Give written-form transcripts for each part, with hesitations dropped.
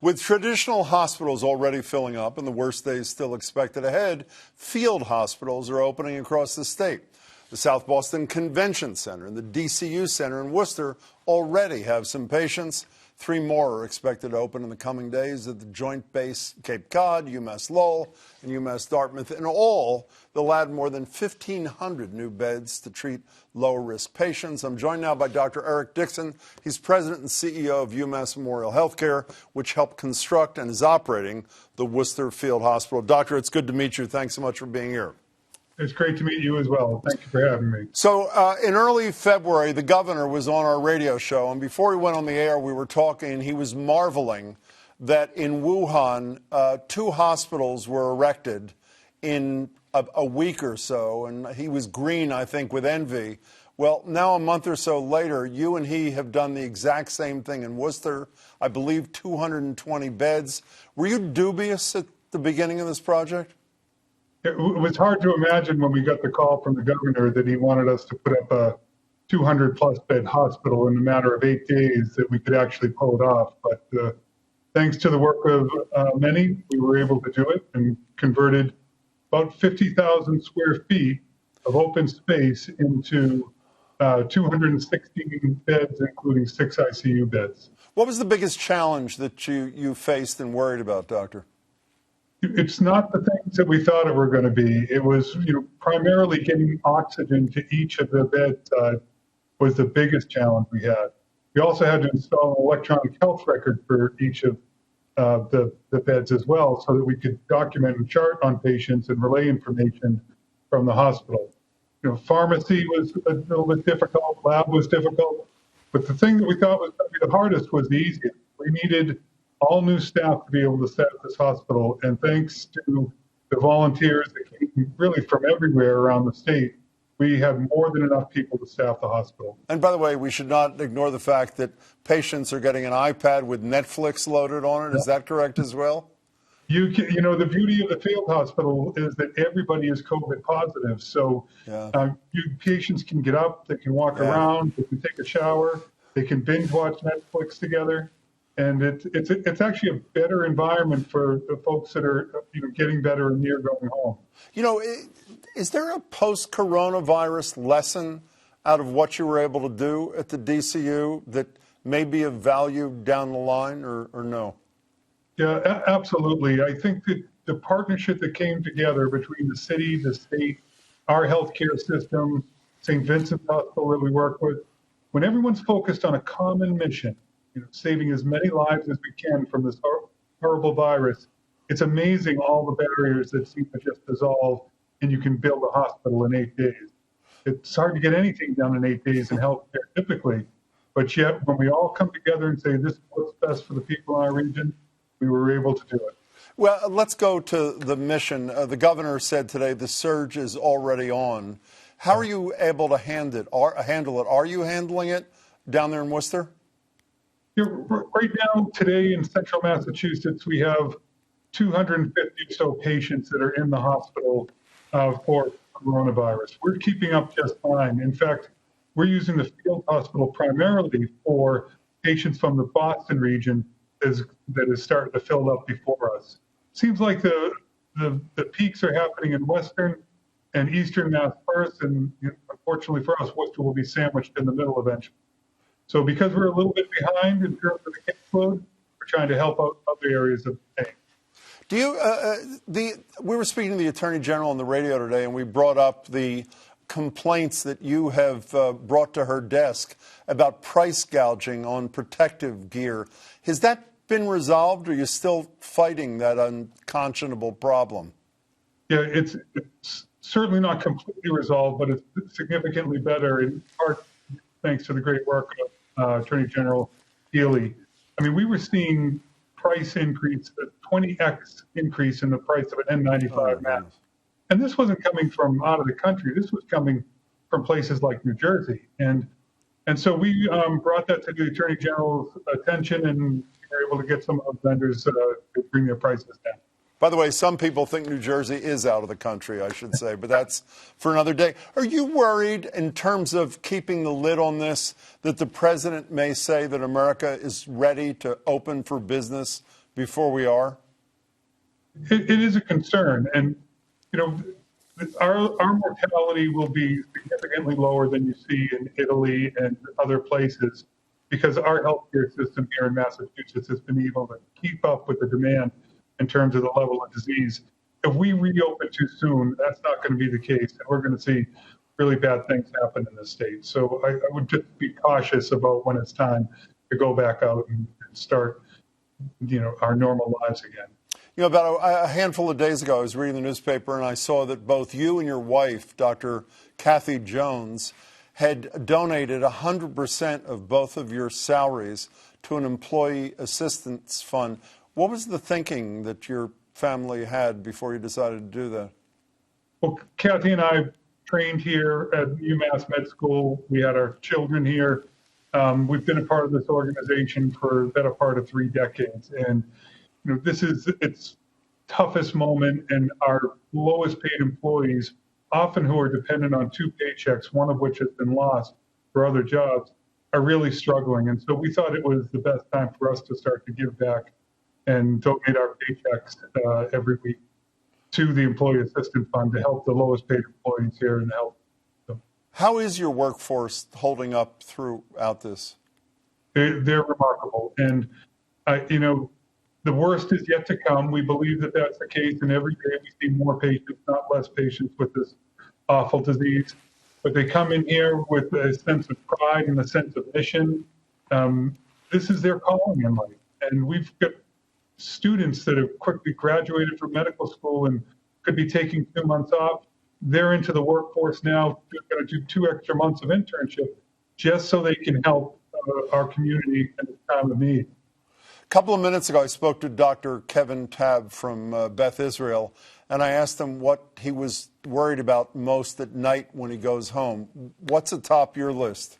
With traditional hospitals already filling up and the worst days still expected ahead, field hospitals are opening across the state. The South Boston Convention Center and the DCU Center in Worcester already have some patients. 3 more are expected to open in the coming days at the Joint Base Cape Cod, UMass Lowell, and UMass Dartmouth. In all, they'll add more than 1,500 new beds to treat low-risk patients. I'm joined now by Dr. Eric Dickson. He's president and CEO of UMass Memorial Healthcare, which helped construct and is operating the Worcester Field Hospital. Doctor, it's good to meet you. Thanks so much for being here. It's great to meet you as well. Thank you for having me. So in early February, the governor was on our radio show, and before he went on the air, we were talking, and he was marveling that in Wuhan, 2 hospitals were erected in a week or so, and he was green, I think, with envy. Well, now a month or so later, you and he have done the exact same thing in Worcester, I believe 220 beds. Were you dubious at the beginning of this project? It was hard to imagine when we got the call from the governor that he wanted us to put up a 200-plus bed hospital in a matter of 8 days that we could actually pull it off. But thanks to the work of many, we were able to do it and converted about 50,000 square feet of open space into 216 beds, including 6 ICU beds. What was the biggest challenge that you faced and worried about, Doctor? It's not the things that we thought it were going to be. It was, primarily getting oxygen to each of the beds was the biggest challenge we had. We also had to install an electronic health record for each of the beds as well, so that we could document and chart on patients and relay information from the hospital. Pharmacy was a little bit difficult, lab was difficult, but the thing that we thought was going to be the hardest was the easiest. We needed all new staff to be able to staff this hospital, and thanks to the volunteers that came really from everywhere around the state, we have more than enough people to staff the hospital. And by the way, we should not ignore the fact that patients are getting an iPad with Netflix loaded on it. Is that correct as well? The beauty of the field hospital is that everybody is COVID positive. So patients can get up, they can walk around, they can take a shower, they can binge watch Netflix together. And it's actually a better environment for the folks that are getting better and near going home. Is there a post-coronavirus lesson out of what you were able to do at the DCU that may be of value down the line, or no? Yeah, absolutely. I think that the partnership that came together between the city, the state, our healthcare system, St. Vincent's Hospital that we work with, when everyone's focused on a common mission, saving as many lives as we can from this horrible virus, it's amazing all the barriers that seem to just dissolve, and you can build a hospital in 8 days. It's hard to get anything done in 8 days in healthcare typically, but yet when we all come together and say this is what's best for the people in our region, we were able to do it. Well, let's go to the mission. The governor said today the surge is already on. How are you able to handle it? Are you handling it down there in Worcester? Right now, today in central Massachusetts, we have 250 or so patients that are in the hospital for coronavirus. We're keeping up just fine. In fact, we're using the field hospital primarily for patients from the Boston region that is starting to fill up before us. Seems like the peaks are happening in Western and Eastern Mass first, and unfortunately for us, Worcester will be sandwiched in the middle eventually. So because we're a little bit behind in terms of the caseload, we're trying to help out other areas of the pain. We were speaking to the Attorney General on the radio today, and we brought up the complaints that you have brought to her desk about price gouging on protective gear. Has that been resolved, or are you still fighting that unconscionable problem? Yeah, it's certainly not completely resolved, but it's significantly better, in part thanks to the great work of Attorney General Healy. I mean, we were seeing price increase, a 20x increase in the price of an N95 mask. And this wasn't coming from out of the country. This was coming from places like New Jersey. And so we brought that to the Attorney General's attention, and we were able to get some of the vendors to bring their prices down. By the way, some people think New Jersey is out of the country, I should say, but that's for another day. Are you worried in terms of keeping the lid on this that the president may say that America is ready to open for business before we are? It is a concern. And, our mortality will be significantly lower than you see in Italy and other places because our healthcare system here in Massachusetts has been able to keep up with the demand in terms of the level of disease. If we reopen too soon, that's not going to be the case, and we're going to see really bad things happen in the state. So I would just be cautious about when it's time to go back out and start, our normal lives again. About a handful of days ago, I was reading the newspaper and I saw that both you and your wife, Dr. Kathy Jones, had donated 100% of both of your salaries to an employee assistance fund. What was the thinking that your family had before you decided to do that? Well, Kathy and I trained here at UMass Med School. We had our children here. We've been a part of this organization for the better part of 3 decades. And this is its toughest moment, and our lowest paid employees, often who are dependent on 2 paychecks, one of which has been lost for other jobs, are really struggling. And so we thought it was the best time for us to start to give back and donate our paychecks every week to the Employee Assistance Fund to help the lowest paid employees here in the health system. How is your workforce holding up throughout this? They're remarkable. And, the worst is yet to come. We believe that that's the case, and every day we see more patients, not less patients, with this awful disease. But they come in here with a sense of pride and a sense of mission. This is their calling in life. And we've got students that have quickly graduated from medical school and could be taking 2 months off. They're into the workforce now. They're going to do 2 extra months of internship just so they can help our community in this time of need. A couple of minutes ago, I spoke to Dr. Kevin Tabb from Beth Israel, and I asked him what he was worried about most at night when he goes home. What's atop your list?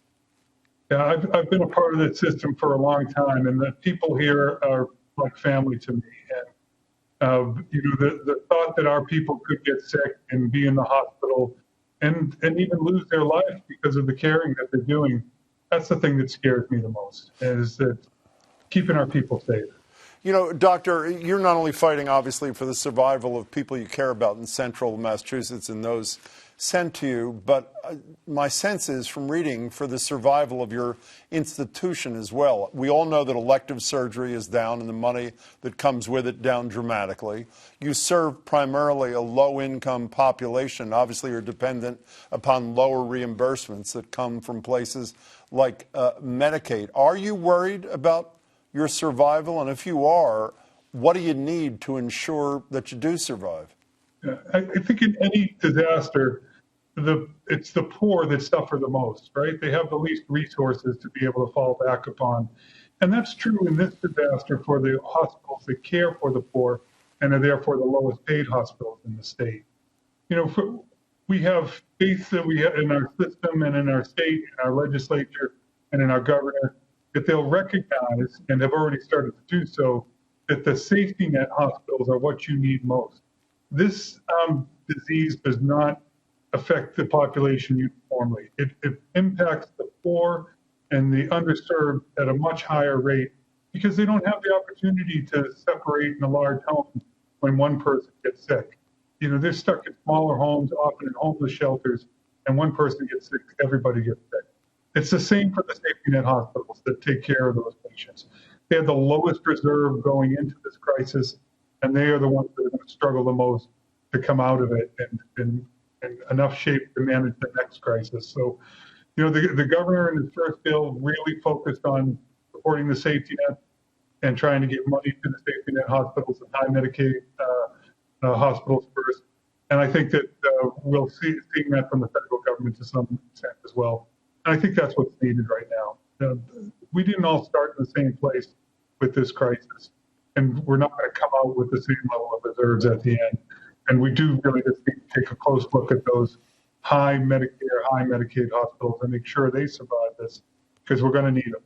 Yeah, I've been a part of that system for a long time, and the people here are like family to me. And the thought that our people could get sick and be in the hospital and even lose their life because of the caring that they're doing, that's the thing that scares me the most, is that keeping our people safe. Doctor, you're not only fighting, obviously, for the survival of people you care about in central Massachusetts and those sent to you, but my sense is from reading for the survival of your institution as well. We all know that elective surgery is down and the money that comes with it down dramatically. You serve primarily a low-income population. Obviously, you're dependent upon lower reimbursements that come from places like Medicaid. Are you worried about your survival? And if you are, what do you need to ensure that you do survive? I think in any disaster, it's the poor that suffer the most, right? They have the least resources to be able to fall back upon. And that's true in this disaster for the hospitals that care for the poor and are therefore the lowest paid hospitals in the state. We have faith that we have in our system and in our state, in our legislature, and in our governor, that they'll recognize, and have already started to do so, that the safety net hospitals are what you need most. This disease does not affect the population uniformly. It impacts the poor and the underserved at a much higher rate because they don't have the opportunity to separate in a large home when one person gets sick. They're stuck in smaller homes, often in homeless shelters, and one person gets sick, everybody gets sick. It's the same for the safety net hospitals that take care of those patients. They have the lowest reserve going into this crisis, and they are the ones that are going to struggle the most to come out of it and in enough shape to manage the next crisis. So, the governor in his first bill really focused on supporting the safety net and trying to get money to the safety net hospitals and high Medicaid hospitals first. And I think that we'll seeing that from the federal government to some extent as well. And I think that's what's needed right now. We didn't all start in the same place with this crisis, and we're not going to come out with the same level of reserves at the end. And we do really just need to take a close look at those high Medicare, high Medicaid hospitals and make sure they survive this, because we're going to need them.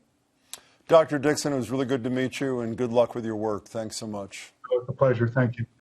Dr. Dickson, it was really good to meet you, and good luck with your work. Thanks so much. It was a pleasure. Thank you.